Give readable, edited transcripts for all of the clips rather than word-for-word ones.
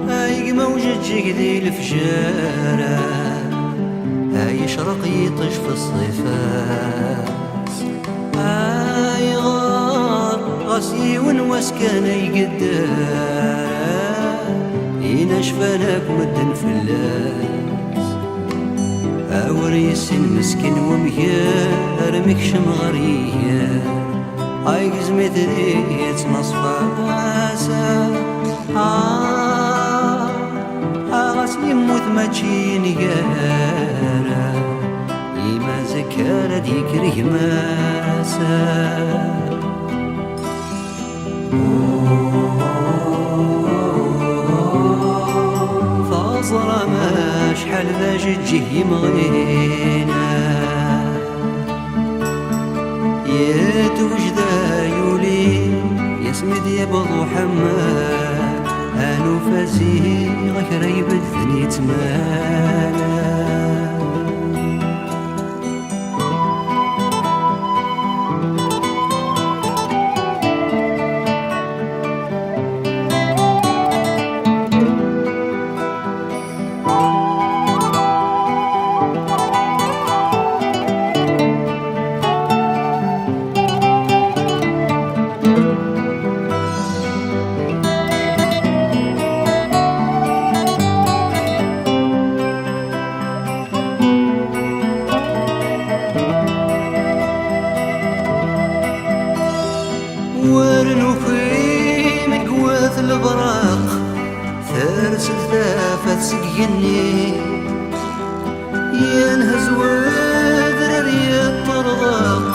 هاي موجة جيدي الفجارة، هاي يشرق يطش في الصفاس، هاي غار غاسي ونواس كان يقدار، ينشفانك مدن فلاس، أوريس مسكين وميار مكشم غريار، هاي قزمت ريت نصفاسا، غاس يموت ماشي نيارا، يما زكارة ديكري ماسا. فاصرة ما شحال ذا جيه يمغينا، يا توجدا يولي يسمد يبضو حماد، انو فازي غير بدني تمالا. ورنو في مكواث البراق، ثارس الثافت سقيني، ينهز ودرر يطرق،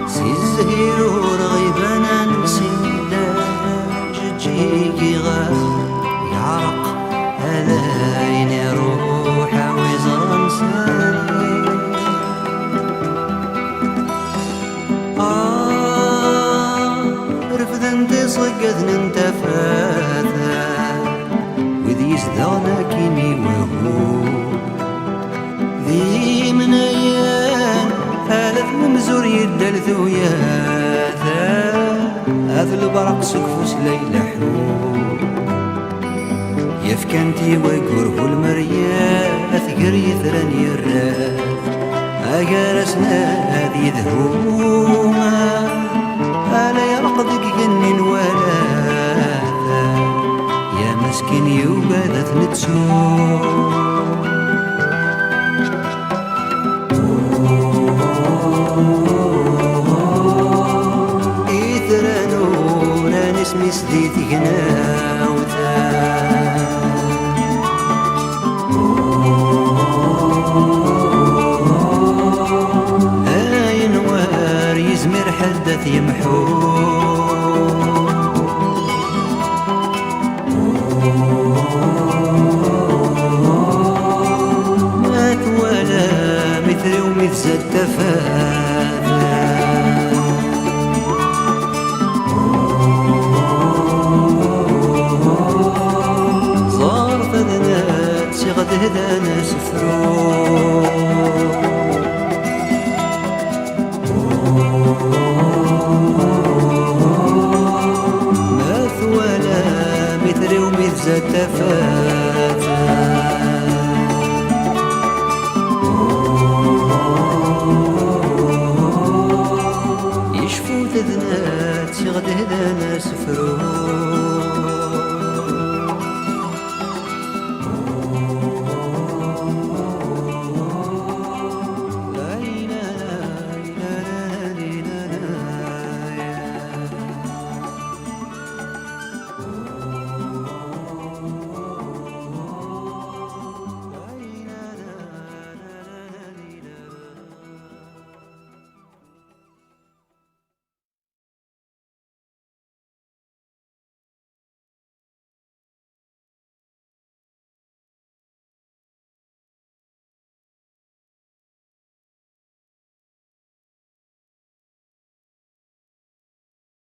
سي الزهير ورغيبانا نسينا، جيجي غار يعرق هلاين روحه ويزرى نساني. رفض صقذن انت فاثا، وذي يزدغنا كيمي وهو ذي من ايام هالث ممزور يدل ذوياثا، هذا البرق سقفوس ليلة حور، يفكنتي وقره المرياث قريثرا يراث، اقارسنا هذي ذهوما، ألا يرقدك جنين ولا يا مسكين يوبادت نتسوم. إثرى نورا نسمي سديت جناوتا، هاي نوار يزمر حدث يمحو، مات ولا مثل ومثل تفاثا، صار فذنات صيغة هدانا